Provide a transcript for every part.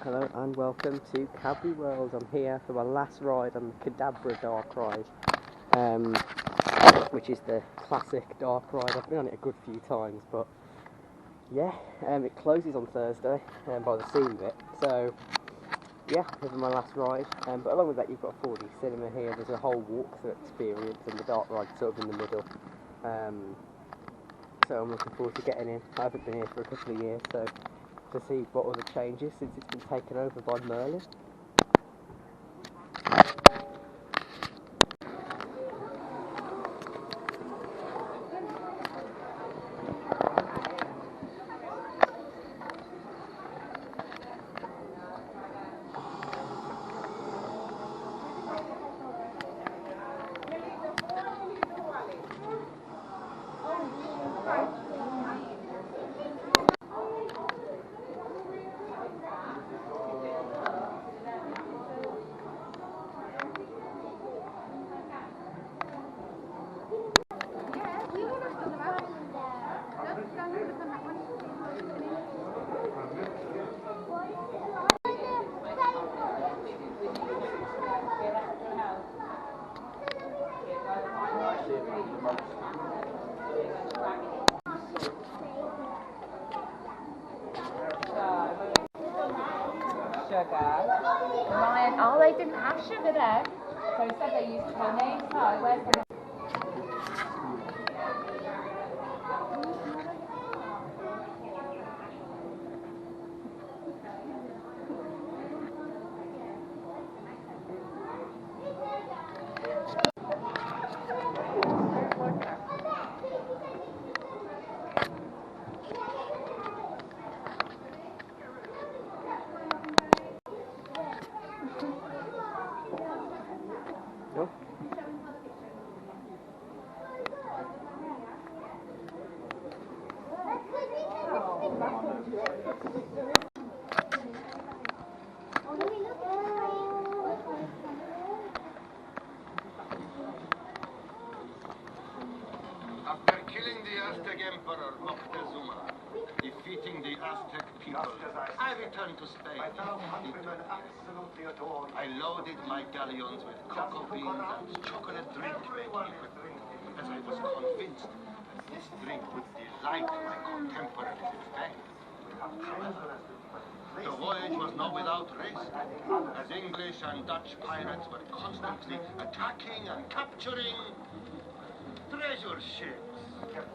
Hello and welcome to Cadbury World. I'm here for my last ride on the Cadabra dark ride, which is the classic dark ride. I've been on it a good few times, but yeah, it closes on Thursday by the sea bit. So yeah, this is my last ride. But along with that, you've got a 4D cinema here. There's a whole walkthrough experience, and the dark ride sort of in the middle. So I'm looking forward to getting in. I haven't been here for a couple of years, so to see what other changes since it's been taken over by Merlin. Ryan, oh, they didn't have sugar there. So instead they used honey. So where's the... After killing the Aztec Emperor Moctezuma, defeating the Aztec people, I returned to Spain. I loaded my galleons with cocoa beans and chocolate drink making, as I was convinced that this drink would delight my contemporaries in Spain. The voyage was not without risk, as English and Dutch pirates were constantly attacking and capturing treasure ships. Look,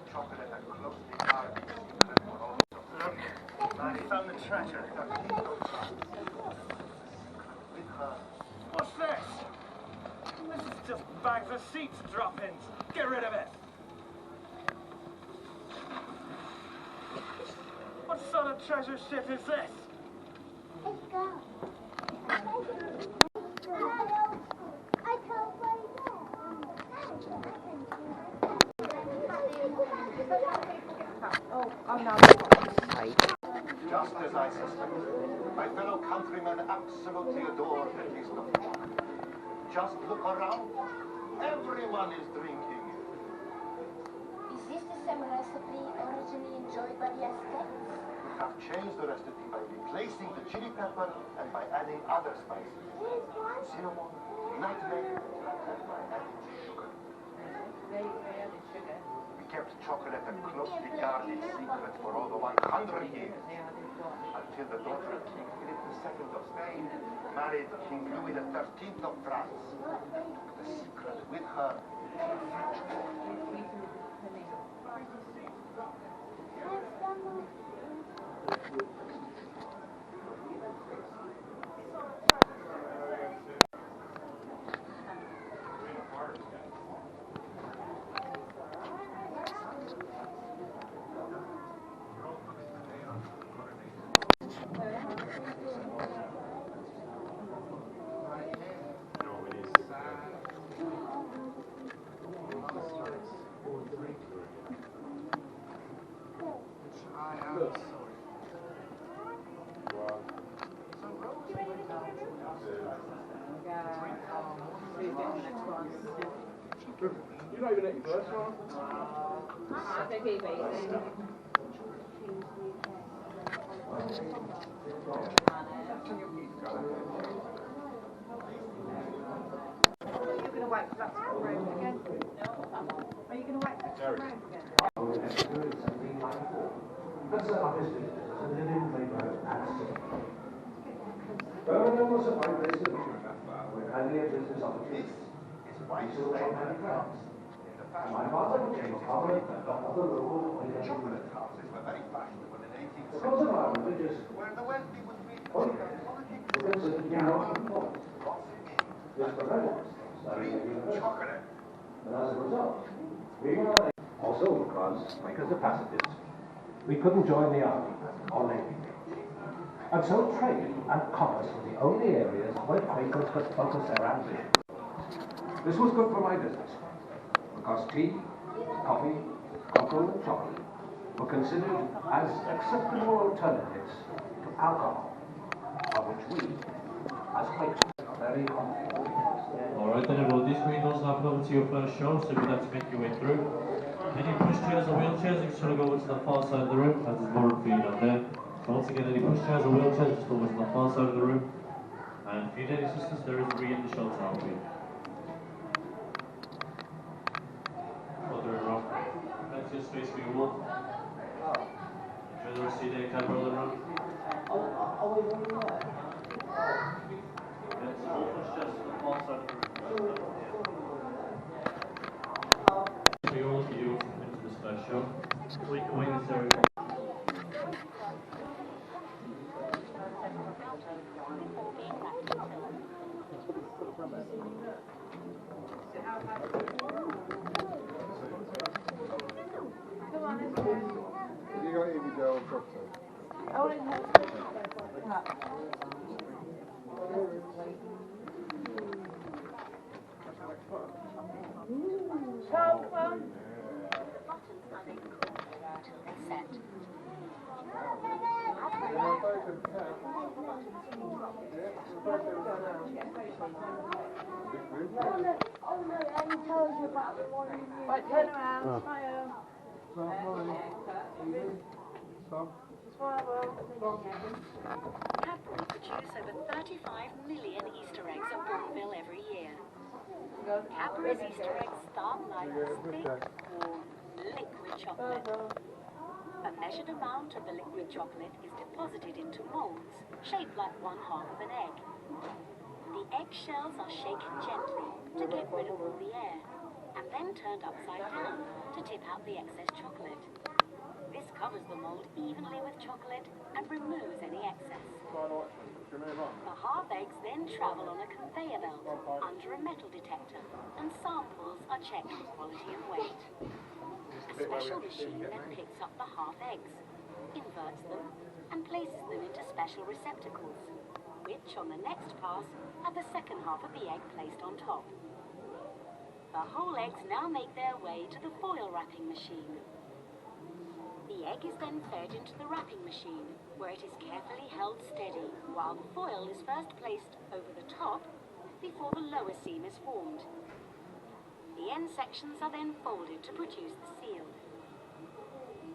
I found the treasure. What's this? This is just bags of seats drop-ins. Get rid of it. What sort of treasure ship is this? Let's go. Just as I suspected, my fellow countrymen absolutely adore the taste of chocolate. Just look around. Everyone is drinking it. Is this the same recipe originally enjoyed by the Aztecs? We have changed the recipe by replacing the chili pepper and by adding other spices. Cinnamon, nutmeg, and by adding sugar. We kept chocolate a closely guarded secret for over 100 years, until the daughter of King Philip II of Spain married King Louis XIII of France, and took the secret with her to the French court. You're not even at your first one. That's okay, baby. going to wait for that to come round again? Are you going to wait for that to come round again? Chocolate houses were very fashionable in 18th century, where the wealthy would treat chocolate. And as a result, also because of pacifists, we couldn't join the army or navy. And so trade and commerce were the only areas where Quakers could focus their ambition. This was good for my business, because tea, coffee, cocoa and chocolate were considered as acceptable alternatives to alcohol, of which we, as Quakers, are very confident. Alright then everyone, this green door's now over to your first show, so you'd like to make your way through. Any pushchairs or wheelchairs, you can go over to the far side of the room, as there's more room for you down there. So once again, any pushchairs or wheelchairs, just over to the far side of the room. And if you need any assistance, there is a ring in the show to help you. Other way around. Plenty of space for your walk. Enjoy the rest of your day, Cadbury all around. Yes, all pushchairs to the far side of the room. So you're all you into this first show. We can wait this area. You got Evie Dale cocktail. Oh, it has. Right, turn around, smile. Cadbury produce over 35 million Easter eggs at Bourneville every year. Cadbury's Easter eggs start like thick, warm, liquid chocolate. A measured amount of the liquid chocolate is deposited into molds, shaped like one half of an egg. The egg shells are shaken gently to get rid of all the air, and then turned upside down to tip out the excess chocolate. This covers the mold evenly with chocolate and removes any excess. The half eggs then travel on a conveyor belt under a metal detector, and samples are checked for quality and weight. A special machine then picks up the half eggs, inverts them, and places them into special receptacles, which on the next pass have the second half of the egg placed on top. The whole eggs now make their way to the foil wrapping machine. The egg is then fed into the wrapping machine, where it is carefully held steady while the foil is first placed over the top before the lower seam is formed. The end sections are then folded to produce the seal.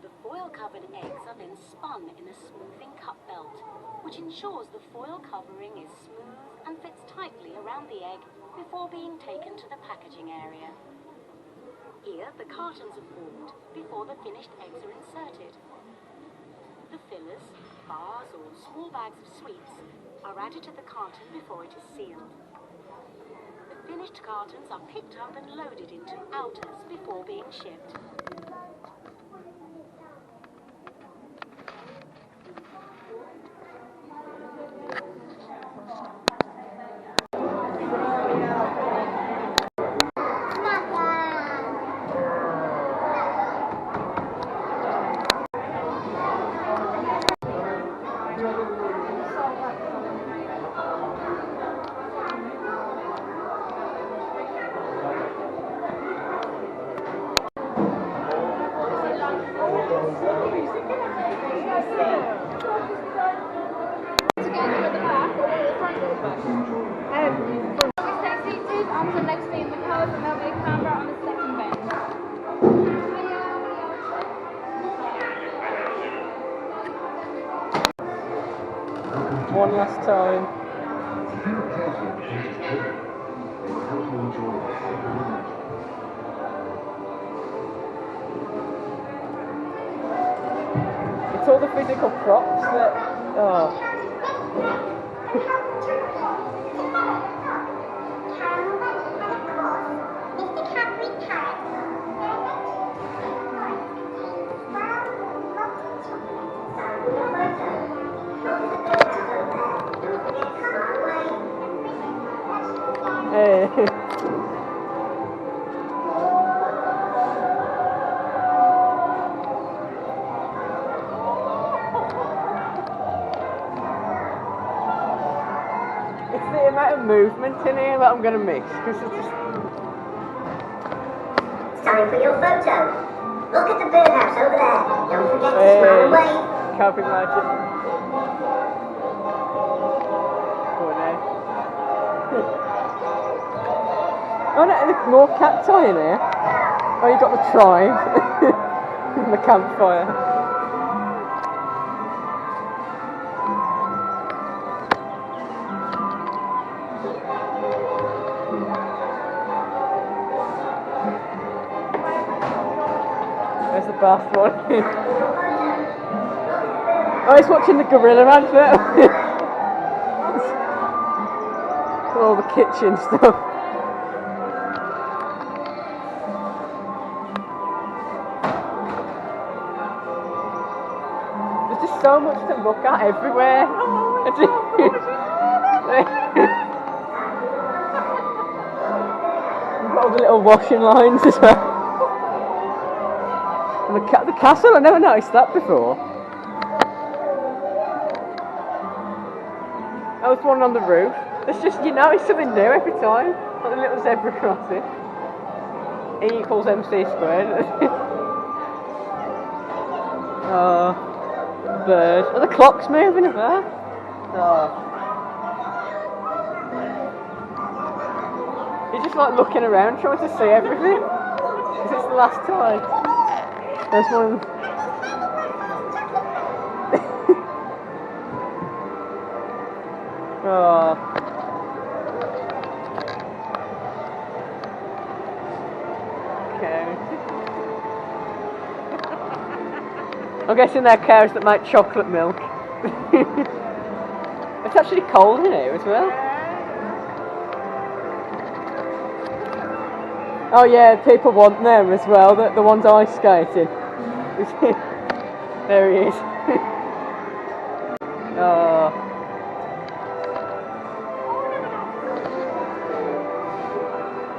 The foil-covered eggs are then spun in a smoothing cup belt, which ensures the foil covering is smooth and fits tightly around the egg before being taken to the packaging area. Here, the cartons are formed before the finished eggs are inserted. The fillers, bars or small bags of sweets are added to the carton before it is sealed. The finished cartons are picked up and loaded into outers before being shipped. On to the next day in the cars, and there'll be a camera on the second bench. One last time. It's all the physical props that. Oh. Hey. It's the amount of movement in here that I'm going to miss, because it's just... It's time for your photo. Look at the birdhouse over there. Don't forget to smile and wave. Can't imagine. Go on now. Oh no, there's more cacti in here. Oh, you got the tribe. And the campfire. There's the bath one. Oh, he's watching the gorilla advert. All the kitchen stuff. There's just so much to look at everywhere. We've got all the little washing lines as well. And the castle, I never noticed that before. That was one on the roof. It's just, you know, it's something new every time. Like the little zebra crossing. E equals MC squared. Oh, bird. Oh, the clock's moving as well. Oh. You're just like looking around trying to see everything. Because it's the last time. There's one of them. Oh. Okay. I'm guessing they're cows that make chocolate milk. It's actually cold in here as well. Oh yeah, people want them as well, the ones ice skating. There he is. Oh.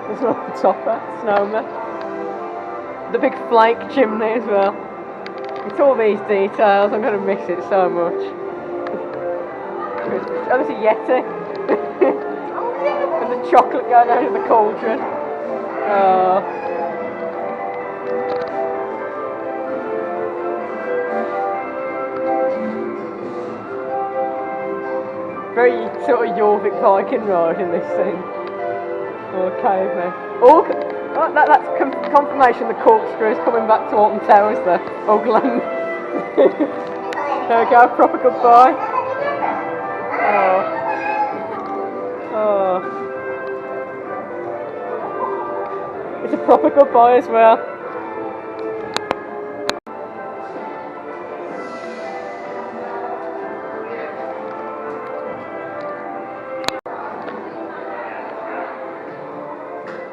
There's one on the topper, snowman. The big flake chimney as well. It's all these details, I'm going to miss it so much. Oh, there's a Yeti. And the chocolate going out of the cauldron. Oh. Very sort of Jorvik Viking ride in this scene. Oh, caveman. Oh, that's confirmation the corkscrew is coming back to Alton Towers there. Ogland. There we go, proper goodbye. Oh. Oh. It's a proper goodbye as well.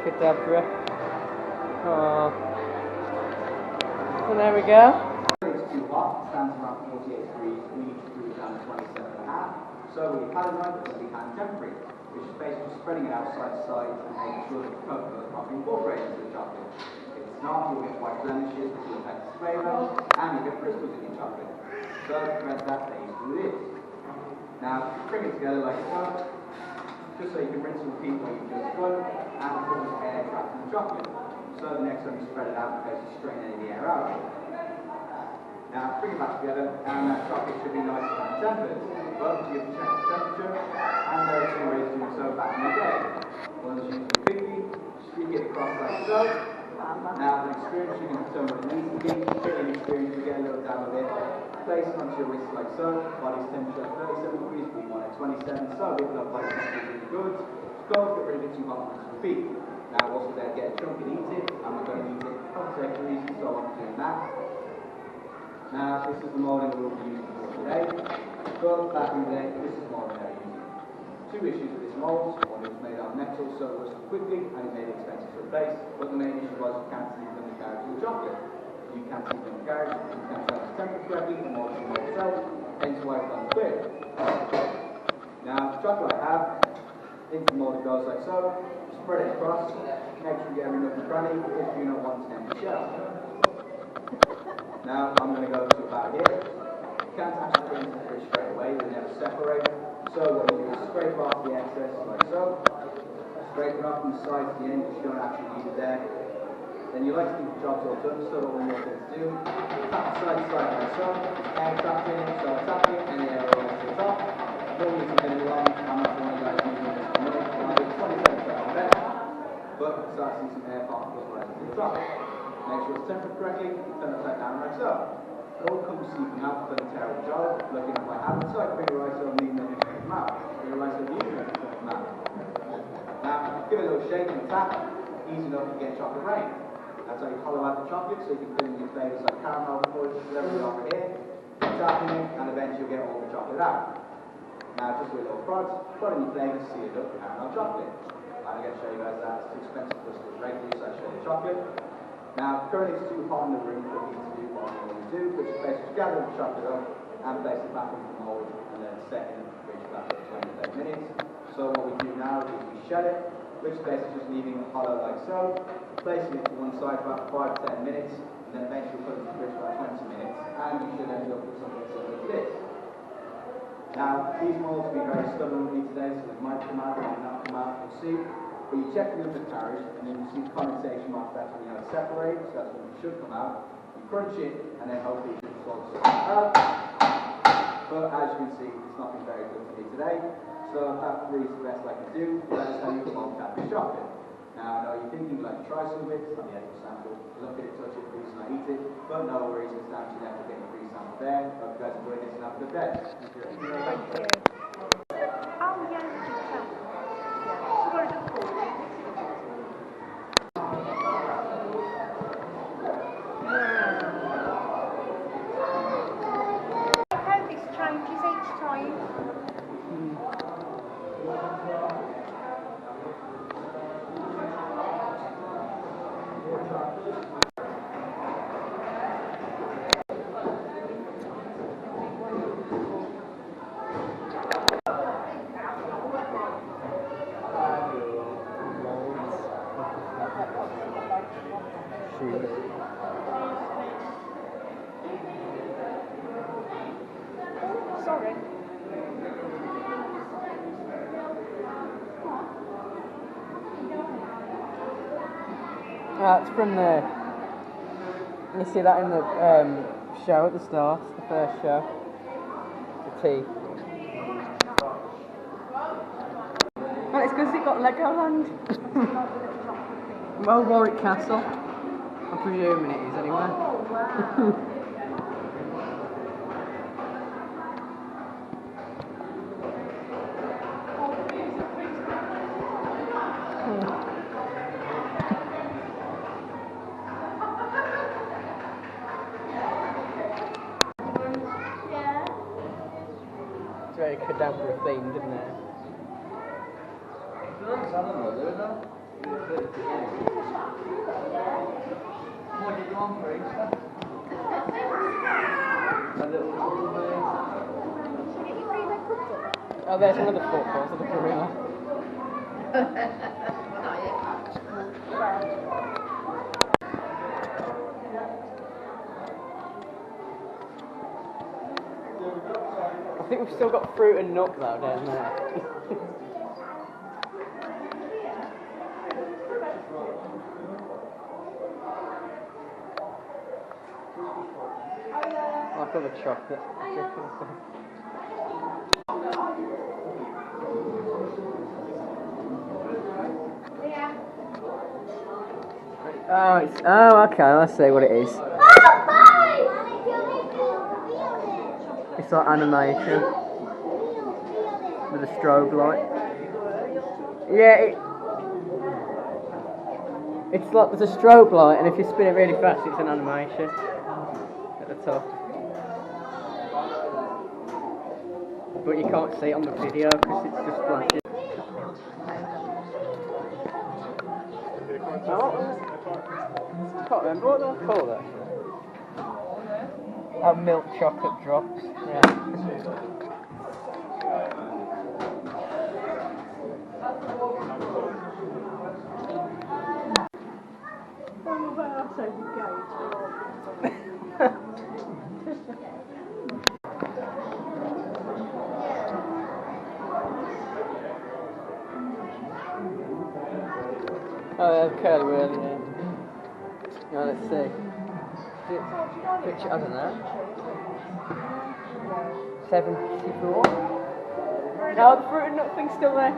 Cadabra. Oh. So there we go. It's too hot, stands around 48 degrees, we need to cool it down to 27.5. So we Cadabra and we Cadbury, which is basically spreading it out side to side and making sure that the cocoa is not incorporated into the chocolate. If it's not, you'll get white blemishes, which will affect the flavour, and you'll get crystals in your chocolate. So to prevent that, they use do this. Now, bring it together like so, just so you can rinse and repeat what you've just done, and put the air trapped in the chocolate. So the next time you spread it out, basically strain any of the air out. Now bring it back together, and that chocolate should be nice and tempered. But you have to check the temperature, and there are two ways of doing so back in the day. One is using a piggy, streak it across like so. Now with experience you can determine what it needs to be. With experience you get a little down of it. place it onto your wrist like so. Body's temperature at 37 degrees, we want at 27, so if our body temperature is really good, just go, get rid of it too hot onto your feet. Now also then get a chunk and eat it, and we're going to eat it for safety reasons, so I'm doing that. Now this is the moulding we'll be using for today. But back in the day, this is moulding that we're using. Two issues with this mould. One, it was made out of metal, so it rusted quickly, and it made it expensive to replace. But the main issue was you can't see from the carriage of the chocolate. You can't see from the carriage, you can't tell the temperature correctly, the mould is mold itself, hence why it's unclear. Now, the chocolate I have, into the mould it goes like so. Spread it across, make sure you get enough and cranny if you don't want an empty shell. Now I'm going to go to about here. You can't actually put it into the fridge straight away, they never separate. So what you do is scrape off the excess like so. Scrape it off from the side to the end because you don't actually need it there. Then you like to keep the jobs all done, so what we want to do, tap the side to side like so, air trapped in it, so tap it, and the air rolls to the top. Normally it's a bit long, I'm not one of the guys using this for minute, I'll do 27 seconds better. But start seeing some air particles rising to the top. Make sure it's tempered correctly, turn it upside down like so. It all comes seeping out for the terrible job, looking at my hand, so I figure right so I'm leaving nothing to come out. Figure right so I'm leaving nothing to come out. Now, give it a little shake and tap, easy enough to get chocolate rain. That's how you hollow out the chocolate, so you can put in your flavours like caramel, fudge, whatever you offer here. Tapping it, and eventually you'll get all the chocolate out. Now, just with a little prod in your flavours, seal it up with caramel chocolate. I'm going to show you guys that. It's expensive for us to regularly, so I show you the chocolate. Now, currently it's too hot in the room for me to do what I'm going to do, which is basically gather the chocolate up and place it back into the mould, and then set it in the fridge back for 20 minutes. So what we do now is we shell it, which is basically just leaving it hollow like so, placing it to one side for about 5 to 10 minutes, and then eventually put it in the fridge for about 20 minutes, and you should end up with something similar to this. Now, these moulds will be very stubborn with me today, so they might come out, might not come out, we'll see. But you check the undercarriage, and then you see the condensation marks, that's when you know it separates, so that's when it should come out. You crunch it, and then hopefully it should sort of out. But as you can see, it's not been very good for me today, so that really is the best I can do. That's how you mold Cadbury chocolate. Now, I know you're thinking you'd like to try some of it, it's not the actual sample. Look at it, touch it, freeze, and I eat it. But no worries, it's actually there to get the free sample there. Hope you guys enjoy this and have a good day. Thank you. Thank you. Oh, yeah, you can tell. How this changes each time. Sorry. That's from the. You see that in the show at the start, the first show. The tea. And it's because it got Legoland. Well, Warwick Castle. I'm presuming it is anyway. It's very Cadabra themed, isn't it? What did you want for Easter? Oh, there's one of the footballs of the gorilla. I think we've still got fruit and nut though down there. I've got the chocolate. Oh, okay, let's see what it is. Oh, bye! like animation with a strobe light. Yeah, it's like there's a strobe light, and if you spin it really fast, it's an animation at the top. But you can't see it on the video because it's just flashing. I can't remember what they're called actually. Oh, milk chocolate drops. Yeah. Oh, yeah, curly whirly, yeah. Now let's see. Which, I don't know. 74? No, the fruit and nut thing's still there.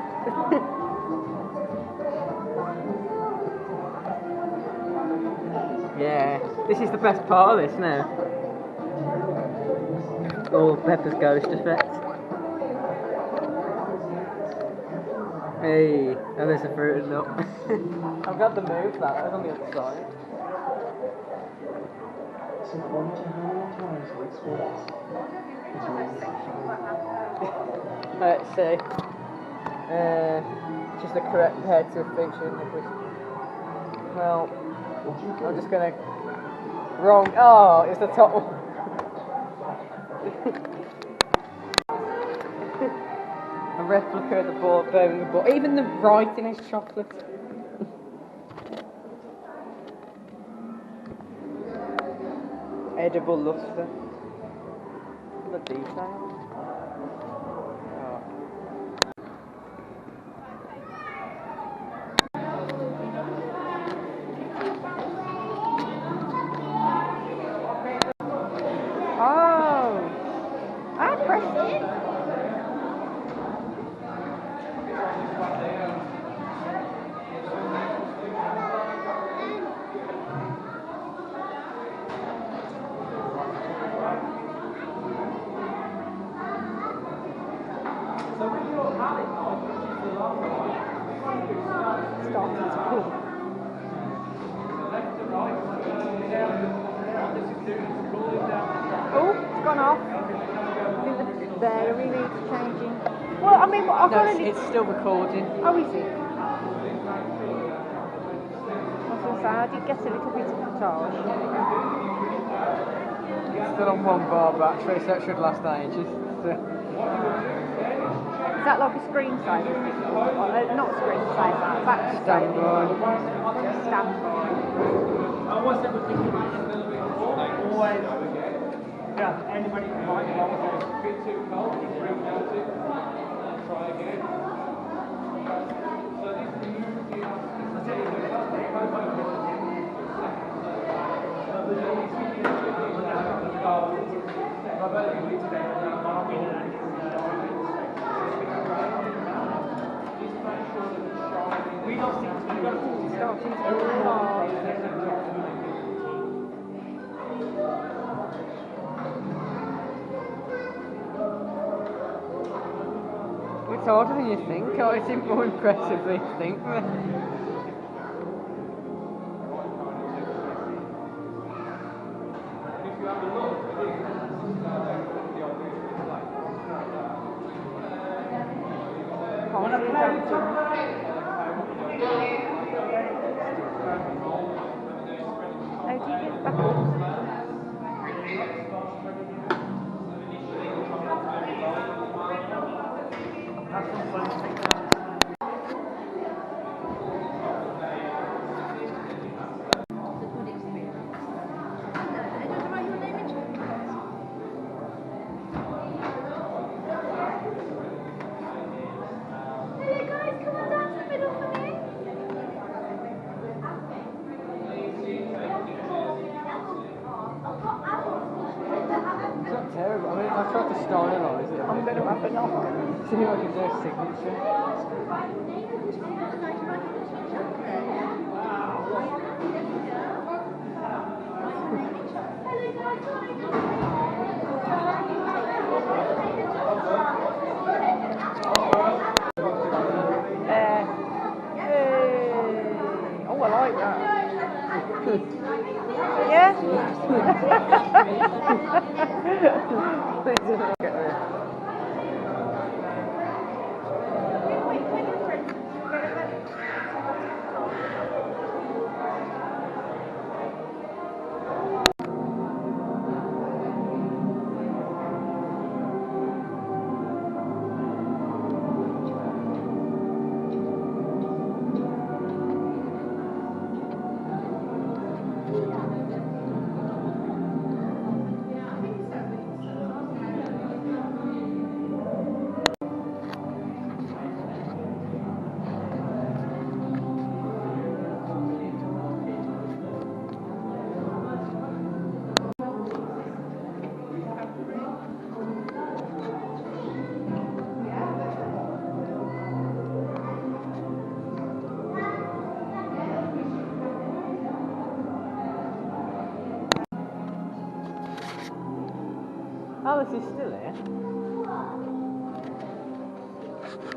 Yeah, this is the best part of this now. Oh, Pepper's ghost effect. Hey, and there's a fruit and nut. I'm glad to move that was on the other side. Let's see. Just the correct pair to a fiction. Well, I'm just gonna. Wrong. Oh, it's the top one. A replica of the board, bearing the board. Even the writing is chocolate. Edible luster. The detail. Oh, I pressed it. Oh, it's gone off. I think the battery needs changing. Well, I mean, I've got it's still recording. Oh, is it? I was going to say, I did get a little bit of footage. It's still on 1 bar battery, so it should last ages. Is that like a screensaver? Not screensaver, battery Standby. Standby. Always, yeah, anybody can write it off. It's a bit too cold, you bring it out it. Try again. So this is the we don't seem to be starting to It's harder than you think. Oh, it's more impressive than you think. How do you get back up? It's not terrible. I mean, I tried to stylize it. I'm going to have a knock. See if I can do a signature. Oh, I like that. Yeah? Alice is still here.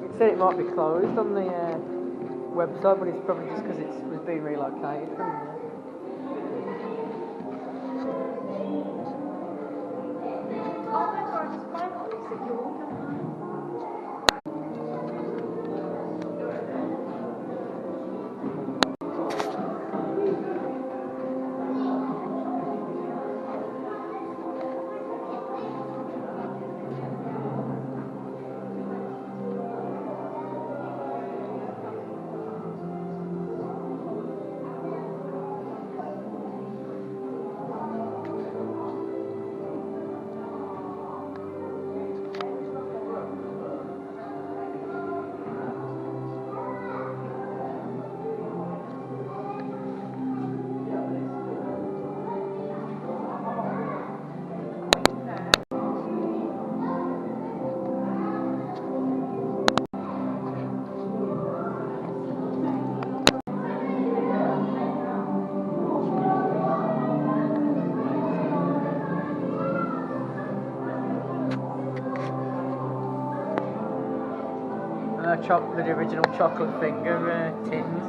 It said it might be closed on the website, but it's probably just because it was being relocated from there. The original chocolate finger tins.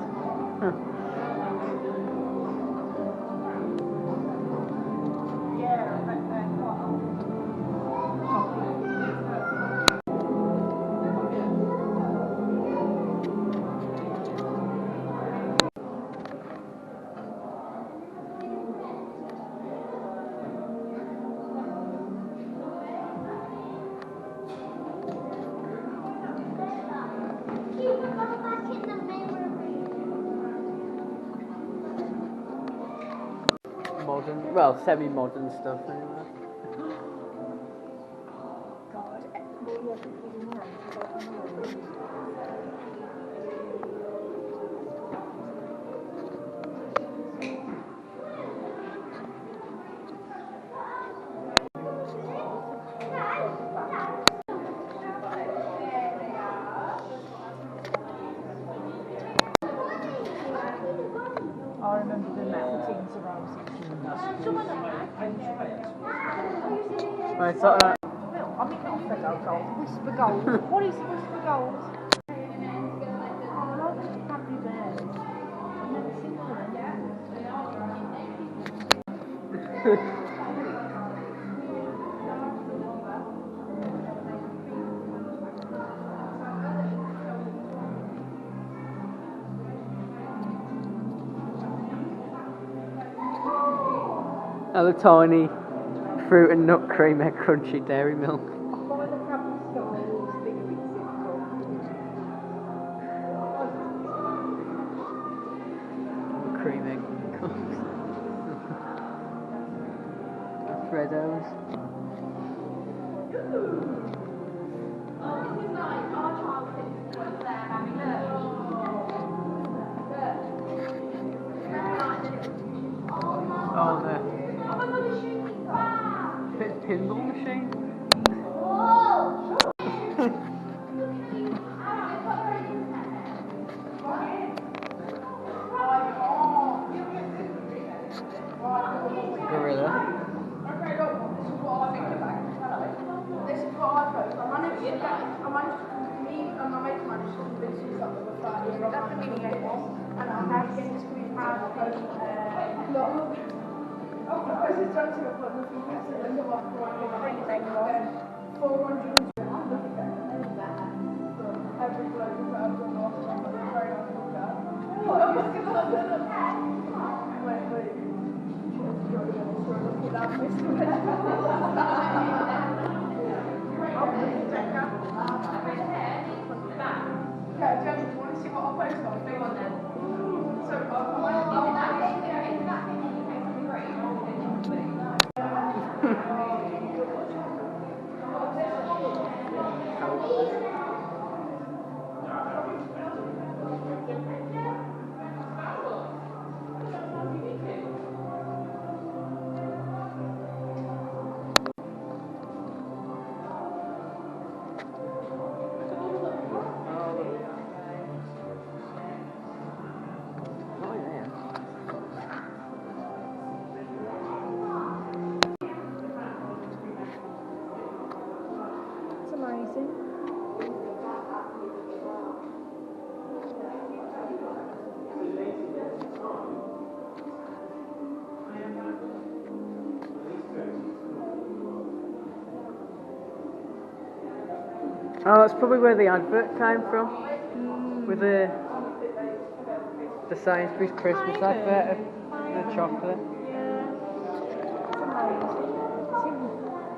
Modern, well, semi-modern stuff anyway. I remember the metal tins around 16. Right, so, I mean, not Whisper Gold. Whisper Gold. What is Whisper Gold? Oh, I like the Cadbury bears. I've never seen one. a tiny fruit and nut cream egg crunchy dairy milk. Cream egg cups. Freddos. Oh, the pinball machine. Gorilla. That's the mini egg one. And I'm now getting to squeeze out of look. Oh, because it's done to a club, we can get some of the free egg one. 400 every bloke is out of the north, so I'm very nice to look at. Wait. Look at that, Mr. Yeah, Jen, do you want to see what I'll post on Facebook? So, it's amazing. Oh, that's probably where the advert came from. With the Sainsbury's Christmas advert of the chocolate.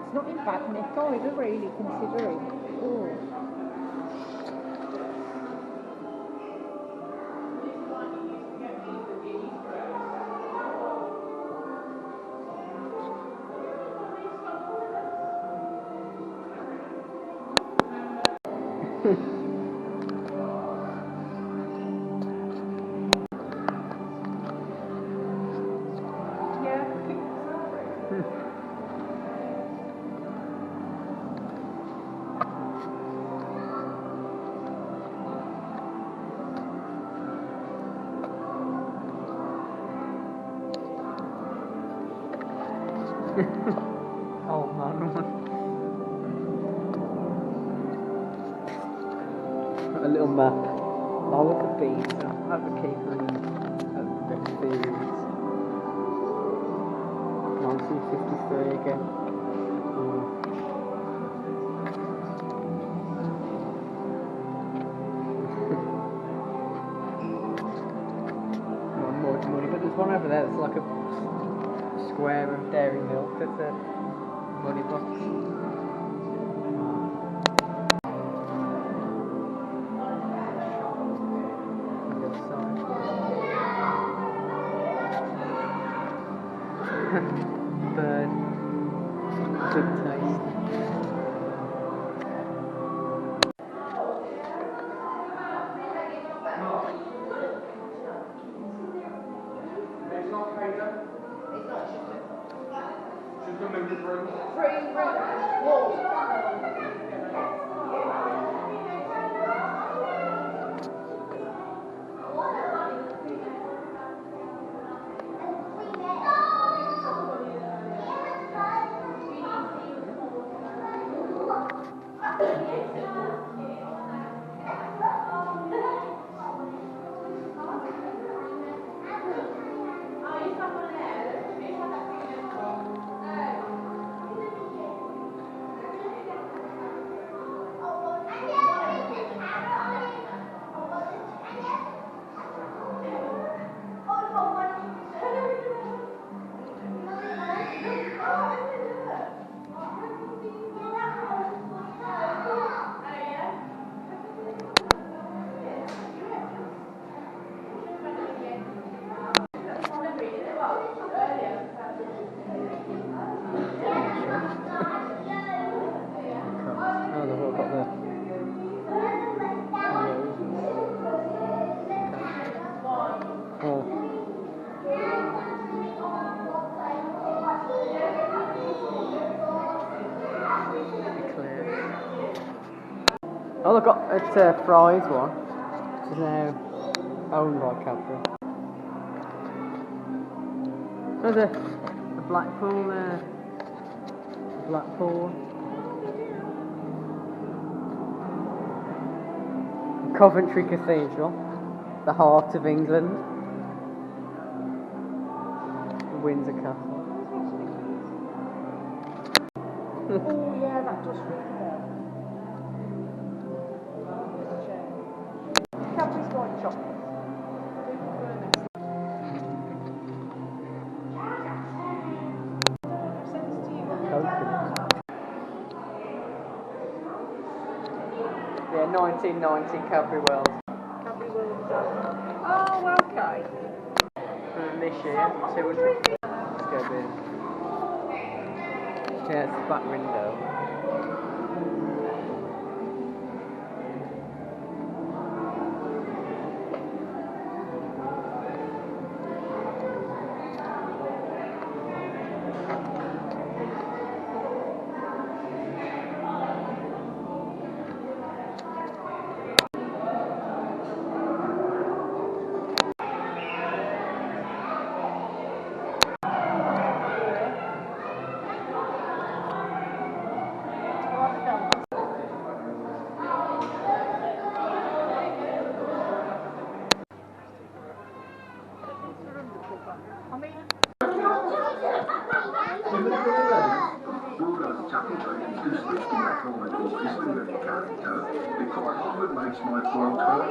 It's not in bad nick either, really, considering. Ooh. Oh man. A little map. All of the beads at the keeper and the experience. 1953 again. More money, but there's one over there that's like a square of dairy milk. That's a money box. Bird. Good taste. Oh, look, it's Fry's one, which is now owned by Cadbury. There's a Blackpool there. Blackpool. Coventry Cathedral. The heart of England. Windsor Castle. Oh yeah, that does ring a bell. Cadbury's white chocolate. Yeah, 1990 Cadbury World. Cadbury World is that? Oh, okay. And this year, 200. Let's go in. Yeah, it's the back window. Makes my throat hurt.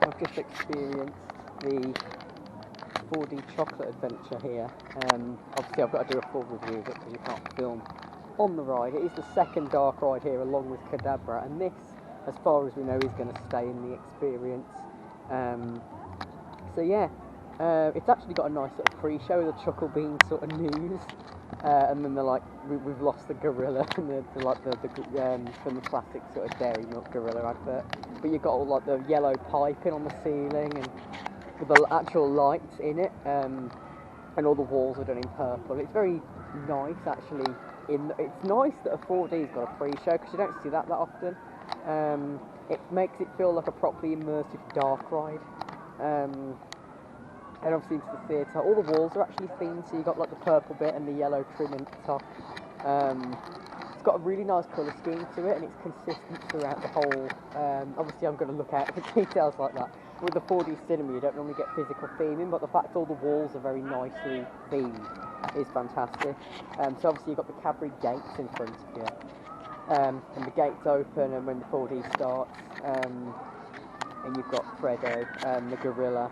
I've just experienced the 4D chocolate adventure here. Obviously I've got to do a full review of it because you can't film on the ride. It is the second dark ride here along with Cadabra, and this, as far as we know, is going to stay in the experience. So yeah, it's actually got a nice sort of pre-show, the Chuckle Bean sort of news, and then they're like, we've lost the gorilla from the classic sort of Dairy Milk gorilla advert. But you've got all like the yellow piping on the ceiling and with the actual lights in it, and all the walls are done in purple. It's very nice actually. It's nice that a 4D's got a pre-show because you don't see that often. It makes it feel like a properly immersive dark ride. And obviously into the theatre, all the walls are actually themed, so you've got like the purple bit and the yellow trim at the top. It's got a really nice colour scheme to it, and it's consistent throughout the whole. Obviously I'm going to look out for details like that. With the 4D cinema you don't normally get physical theming, but the fact all the walls are very nicely themed is fantastic. So obviously you've got the Cadbury gates in front of you, and the gates open and when the 4D starts, and you've got Freddo, the gorilla,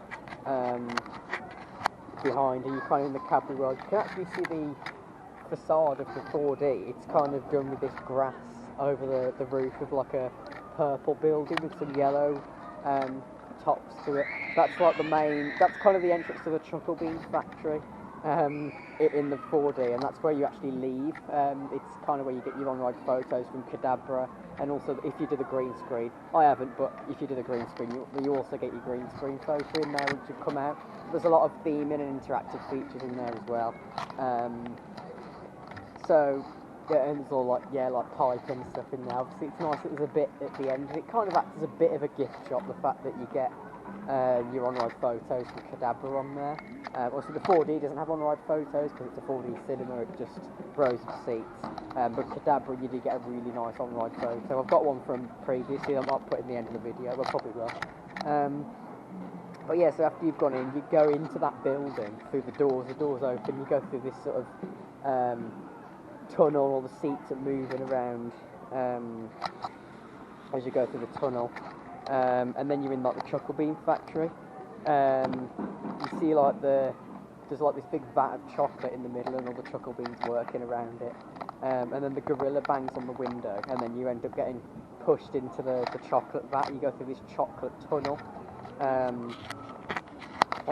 behind, and you're kind of in the Cadbury world. You can actually see the facade of the 4D. It's kind of done with this grass over the roof of like a purple building with some yellow tops to it. That's like the main, that's kind of the entrance to the Chuckle Bean factory in the 4D, and that's where you actually leave. It's kind of where you get your on-ride photos from Cadabra, and also if you do the green screen. I haven't, but if you do the green screen, you also get your green screen photo in there once you come out. There's a lot of theming and interactive features in there as well. So yeah, and there's all like pipe and stuff in there. Obviously it's nice that there's a bit at the end. It kind of acts as a bit of a gift shop, the fact that you get your on-ride photos from Cadabra on there. Obviously the 4D doesn't have on-ride photos because it's a 4D cinema, it's just rows of seats. But Cadabra, you do get a really nice on-ride photo. I've got one from previously, I might put in the end of the video, well probably will. But yeah, so after you've gone in, you go into that building through the doors open, you go through this sort of tunnel, all the seats are moving around as you go through the tunnel, and then you're in like the Chuckle Bean factory. You see like there's like this big vat of chocolate in the middle and all the Chuckle Beans working around it, and then the gorilla bangs on the window, and then you end up getting pushed into the chocolate vat. You go through this chocolate tunnel, and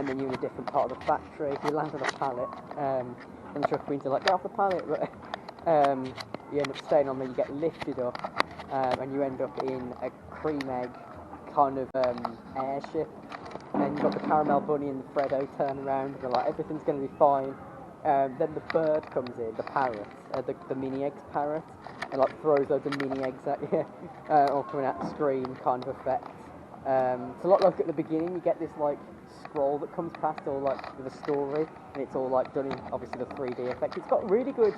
then you're in a different part of the factory. You land on a pallet, and the Chuckle Beans are like, get off the pallet, but you end up staying on there, you get lifted up, and you end up in a cream egg kind of airship, and you've got the Caramel Bunny and the Freddo turn around, and they're like, everything's going to be fine. Then the bird comes in, the parrot, the mini eggs parrot, and like throws loads of mini eggs at you, all coming out the screen kind of effect. It's a lot like at the beginning, you get this like scroll that comes past, all like with a story, and it's all like done in obviously the 3D effect. It's got really good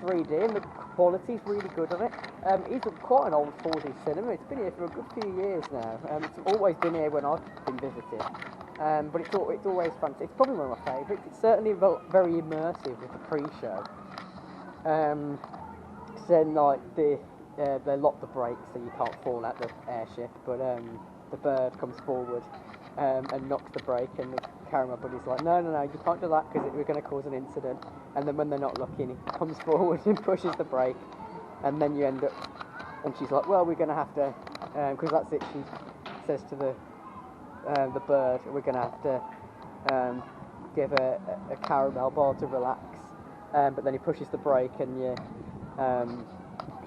3D, and the quality's really good on it. It's quite an old 4D cinema. It's been here for a good few years now. It's always been here when I've been visiting. But it's always fantastic. It's probably one of my favourites. It's certainly very immersive with the pre-show. So then like they lock the brakes so you can't fall out the airship, but the bird comes forward and knocks the brake, and the Caramel Bunny's like, no, you can't do that because we're going to cause an incident. And then when they're not looking, he comes forward and pushes the brake, and then you end up, and she's like, well, we're going to have to, because that's it, she says to the bird, we're going to have to give a caramel bar to relax, but then he pushes the brake, and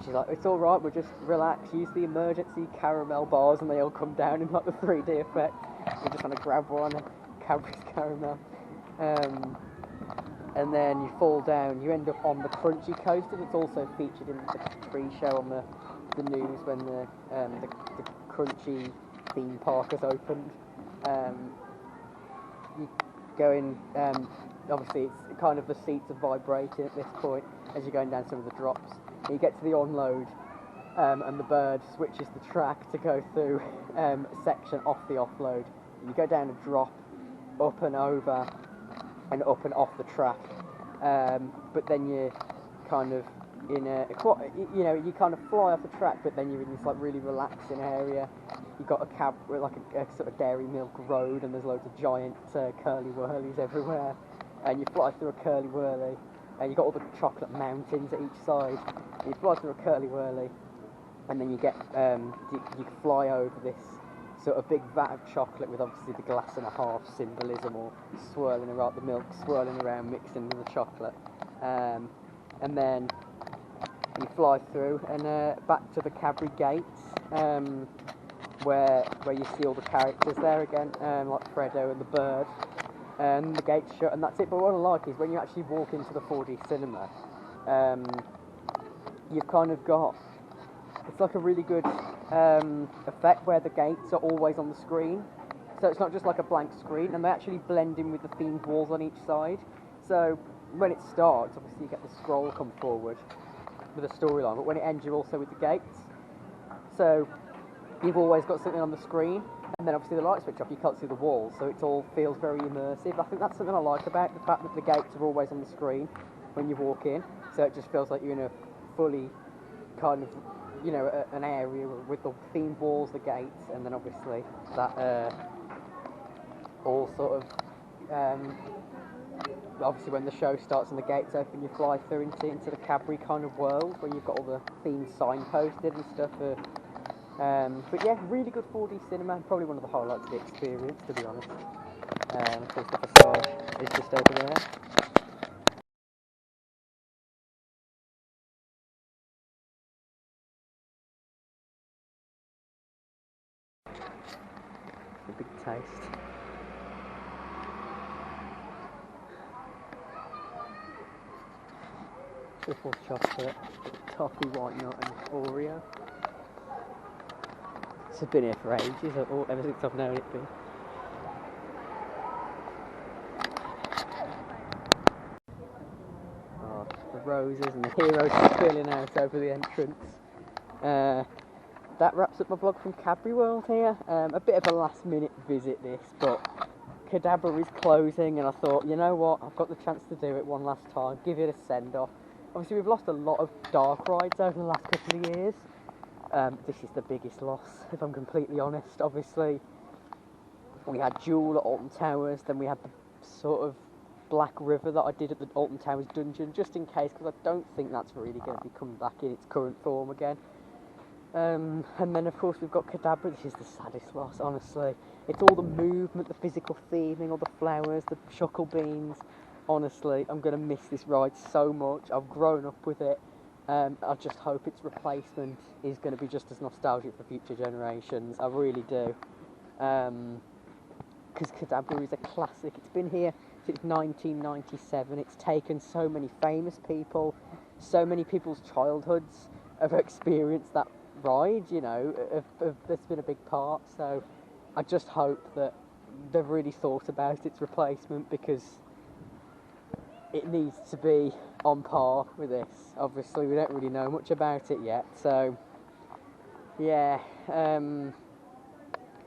she's like, it's alright, we'll just relax, use the emergency caramel bars, and they all come down in like the 3D effect. You just want to grab one, Cadbury's caramel, and then you fall down. You end up on the Crunchy Coaster that's also featured in the pre-show on the news when the Crunchy theme park has opened. You go in, obviously it's kind of the seats are vibrating at this point as you're going down some of the drops. And you get to the onload, and the bird switches the track to go through a section off the offload. You go down a drop, up and over, and up and off the track. But then you're kind of in you kind of fly off the track, but then you're in this like really relaxing area. You've got a sort of dairy milk road, and there's loads of giant curly whirlies everywhere. And you fly through a curly whirly, and you've got all the chocolate mountains at each side. And you fly through a curly whirly, and then you get you fly over this sort of big vat of chocolate with obviously the glass and a half symbolism, or swirling around, the milk swirling around mixed in with the chocolate, and then you fly through and back to the Cadbury gates, where you see all the characters there again, like Freddo and the bird, and the gates shut, and that's it. But what I like is when you actually walk into the 4D cinema, you've kind of got, it's like a really good effect where the gates are always on the screen, so it's not just like a blank screen, and they actually blend in with the themed walls on each side. So when it starts, obviously you get the scroll come forward with a storyline, but when it ends you're also with the gates, so you've always got something on the screen, and then obviously the light switch off, you can't see the walls, so it all feels very immersive. I think that's something I like about the fact that the gates are always on the screen when you walk in, so it just feels like you're in a fully kind of, an area with the themed walls, the gates, and then obviously that all sort of obviously when the show starts and the gates open, you fly through into the Cadbury kind of world where you've got all the themed signposted and stuff. But yeah, really good 4D cinema, probably one of the highlights of the experience, to be honest. Of course, the facade is just over there. A big taste. Triple chocolate, toffee, white nut, and Oreo. It's been here for ages, ever since I've known it been. Oh, the roses and the heroes spilling out over the entrance. that wraps up my vlog from Cadbury World here. A bit of a last minute visit this, but Cadabra is closing and I thought, you know what, I've got the chance to do it one last time, give it a send off. Obviously we've lost a lot of dark rides over the last couple of years. This is the biggest loss, if I'm completely honest. Obviously we had Jewel at Alton Towers, then we had the sort of Black River that I did at the Alton Towers dungeon, just in case, because I don't think that's really going to be coming back in its current form again. And then of course we've got Cadabra. This is the saddest loss, honestly. It's all the movement, the physical theming, all the flowers, the chuckle beans. Honestly, I'm going to miss this ride so much. I've grown up with it. I just hope its replacement is going to be just as nostalgic for future generations. I really do. Because Cadabra is a classic. It's been here since 1997. It's taken so many famous people, so many people's childhoods have experienced that ride, you know, that's been a big part. So I just hope that they've really thought about its replacement, because it needs to be on par with this. Obviously we don't really know much about it yet, so yeah,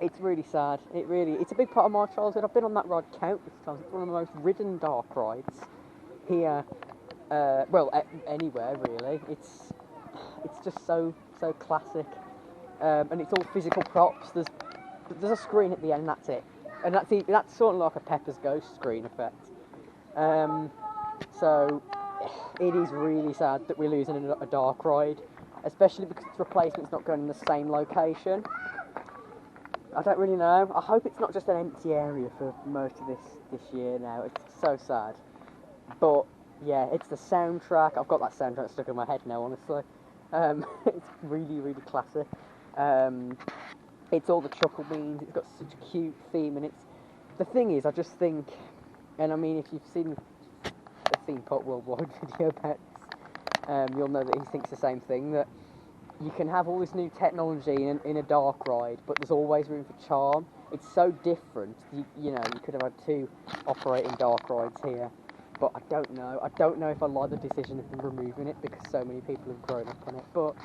it's really sad. It's a big part of my childhood. I've been on that ride countless times. It's one of the most ridden dark rides here, well, anywhere really. It's just so classic, and it's all physical props. There's a screen at the end, that's it, and that's sort of like a Pepper's Ghost screen effect. So it is really sad that we're losing a dark ride, especially because its replacement's not going in the same location. I don't really know. I hope it's not just an empty area for most of this year now. It's so sad. But yeah, it's the soundtrack. I've got that soundtrack stuck in my head now, honestly. It's really classic. It's all the chuckle beans. It's got such a cute theme, and the thing is, I just think, and I mean, if you've seen the Theme Park Worldwide video about this, you'll know that he thinks the same thing, that you can have all this new technology in a dark ride, but there's always room for charm. It's so different. You know, you could have had 2 operating dark rides here, but I don't know. I don't know if I like the decision of them removing it, because so many people have grown up on it. But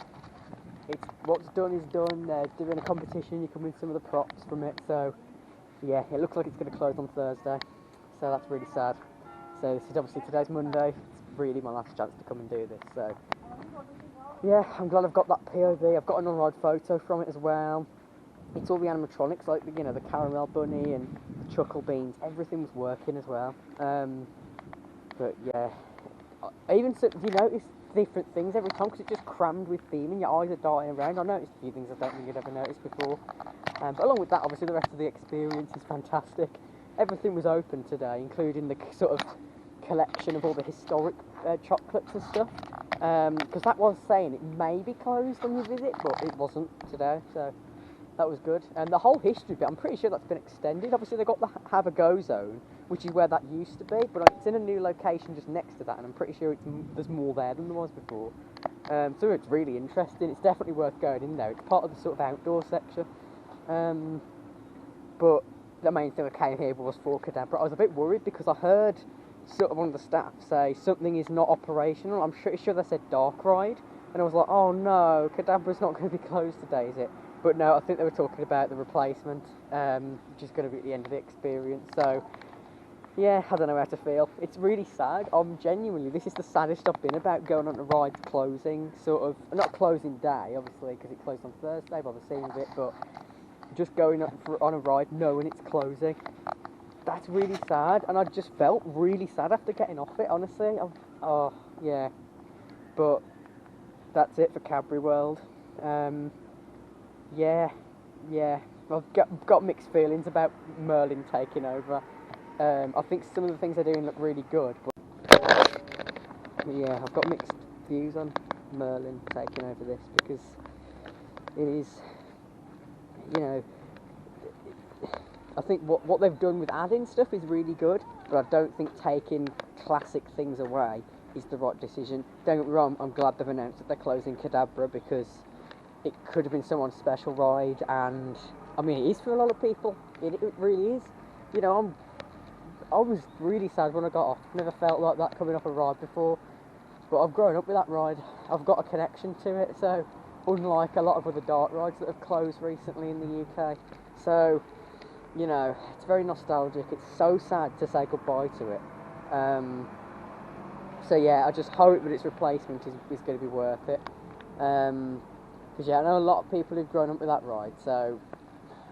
it's what's done is done. They're doing a competition. You can win some of the props from it. So yeah, it looks like it's going to close on Thursday. So that's really sad. So this is obviously today's Monday. It's really my last chance to come and do this. So yeah, I'm glad I've got that POV. I've got an on-ride photo from it as well. It's all the animatronics, like you know, the caramel bunny and the chuckle beans. Everything was working as well. But yeah, even so, you notice different things every time, because it's just crammed with theme and your eyes are darting around. I noticed a few things I don't think you'd ever noticed before. But along with that, obviously the rest of the experience is fantastic. Everything was open today, including the sort of collection of all the historic chocolates and stuff. Because that was saying it may be closed on your visit, but it wasn't today, so that was good. And the whole history bit, I'm pretty sure that's been extended. Obviously they've got the Have a Go zone, which is where that used to be, but it's in a new location just next to that, and I'm pretty sure there's more there than there was before. So it's really interesting. It's definitely worth going in there. It's part of the sort of outdoor section. But the main thing I came here was for Cadabra. I was a bit worried because I heard sort of one of the staff say something is not operational. I'm pretty sure they said dark ride, and I was like, oh no, Cadabra's not going to be closed today, is it? But no, I think they were talking about the replacement, which is going to be at the end of the experience. So yeah, I don't know how to feel. It's really sad. Genuinely, this is the saddest I've been about going on a ride closing, sort of, not closing day, obviously, because it closed on Thursday by the scene of it, but just going on a ride knowing it's closing. That's really sad, and I just felt really sad after getting off it, honestly. Oh, yeah. But that's it for Cadbury World. Yeah. I've got mixed feelings about Merlin taking over. I think some of the things they're doing look really good, but yeah, I've got mixed views on Merlin taking over this, because it is, you know, I think what they've done with adding stuff is really good, but I don't think taking classic things away is the right decision. Don't get me wrong, I'm glad they've announced that they're closing Cadabra, because it could have been someone's special ride, and I mean, it is for a lot of people. It really is. You know, I was really sad when I got off. Never felt like that coming off a ride before, but I've grown up with that ride. I've got a connection to it, so unlike a lot of other dark rides that have closed recently in the UK. So, you know, it's very nostalgic. It's so sad to say goodbye to it. So yeah, I just hope that its replacement is going to be worth it. Because yeah, I know a lot of people who've grown up with that ride, so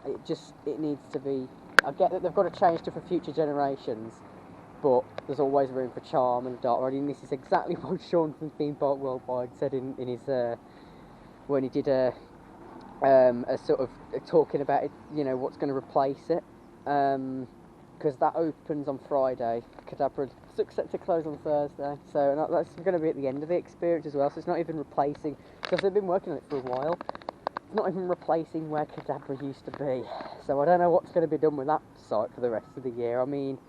it needs to be. I get that they've got to change to for future generations, but there's always room for charm and dark ride. And this is exactly what Sean from Theme Park Worldwide said in his when he did a sort of talking about it, you know, what's going to replace it. Because that opens on Friday. Cadabra looks set to close on Thursday, so that's going to be at the end of the experience as well. So it's not even replacing, because they've been working on it for a while. It's not even replacing where Cadabra used to be. So I don't know what's going to be done with that site for the rest of the year. I mean,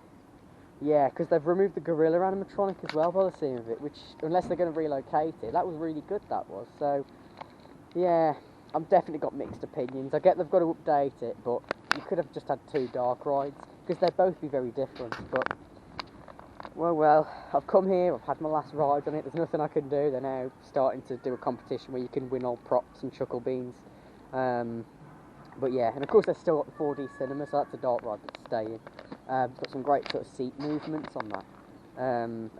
yeah, because they've removed the gorilla animatronic as well by the seam of it, which, unless they're going to relocate it, that was really good, that was. So, yeah, I've definitely got mixed opinions. I get they've got to update it, but you could have just had 2 dark rides, because they'd both be very different. But, well, I've come here, I've had my last ride on it, there's nothing I can do. They're now starting to do a competition where you can win all props and chuckle beans. But yeah, and of course they've still got the 4D cinema, so that's a dark ride that's staying. Got some great sort of seat movements on that. And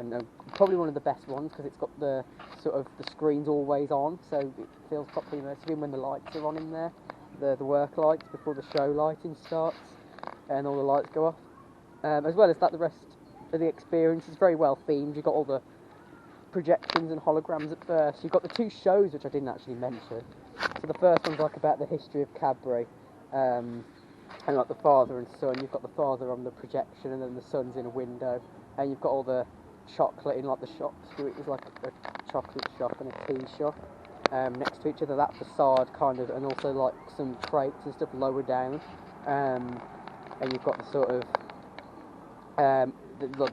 probably one of the best ones, because it's got the sort of the screens always on, so it feels properly immersive even when the lights are on in there, the work lights before the show lighting starts, and all the lights go off. As well as that, the rest of the experience is very well themed. You've got all the projections and holograms at first. You've got the 2 shows, which I didn't actually mention. So the first one's like about the history of Cadbury, and like the father and son. You've got the father on the projection, and then the son's in a window, and you've got all the chocolate in like the shops. It was like a chocolate shop and a tea shop next to each other. That facade kind of, and also like some crates and stuff lower down, and you've got the sort of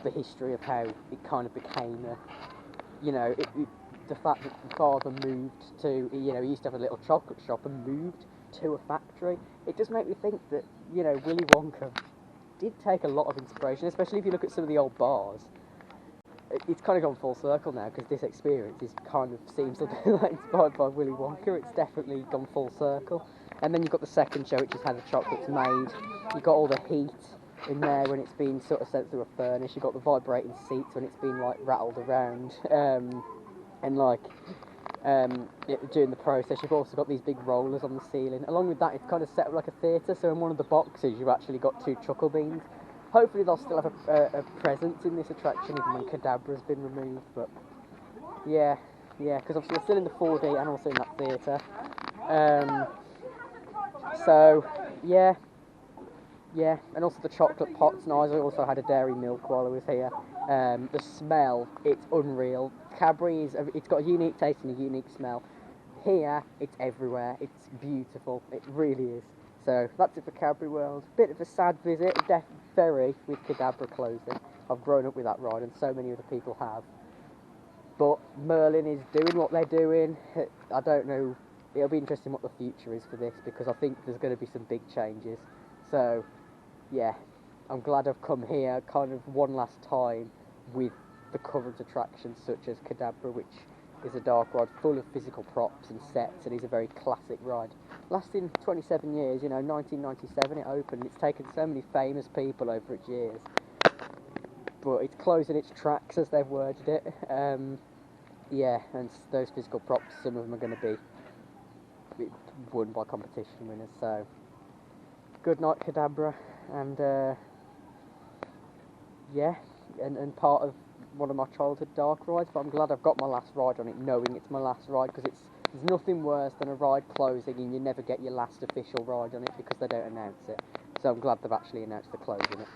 the history of how it kind of became a, you know, the fact that the father moved to, you know, he used to have a little chocolate shop and moved to a factory. It does make me think that, you know, Willy Wonka did take a lot of inspiration, especially if you look at some of the old bars. It's kind of gone full circle now, because this experience is kind of seems a bit like inspired by Willy Wonka. It's definitely gone full circle. And then you've got the second show, which is how the chocolate's made. You've got all the heat in there when it's been sort of sent through a furnace. You've got the vibrating seats when it's been like rattled around, and like during the process you've also got these big rollers on the ceiling. Along with that, it's kind of set up like a theatre, so in one of the boxes you've actually got 2 chuckle beans. Hopefully they'll still have a presence in this attraction even when Cadabra's been removed. But yeah, because obviously they're still in the 4D and also in that theatre. So yeah, and also the chocolate pots. Now, I also had a dairy milk while I was here. The smell, it's unreal. Cadbury it's got a unique taste and a unique smell. Here, it's everywhere. It's beautiful. It really is. So that's it for Cadbury World. Bit of a sad visit, very, with Cadabra closing. I've grown up with that ride, and so many other people have. But Merlin is doing what they're doing. I don't know. It'll be interesting what the future is for this, because I think there's going to be some big changes. So, yeah, I'm glad I've come here kind of one last time with the current attractions such as Cadabra, which is a dark ride full of physical props and sets, and is a very classic ride. Lasting 27 years, you know, 1997 it opened. It's taken so many famous people over its years. But it's closing its tracks, as they've worded it. Yeah, and those physical props, some of them are going to be won by competition winners. So, good night, Cadabra, and yeah, and part of one of my childhood dark rides. But I'm glad I've got my last ride on it, knowing it's my last ride, because there's nothing worse than a ride closing and you never get your last official ride on it because they don't announce it. So I'm glad they've actually announced the closing it.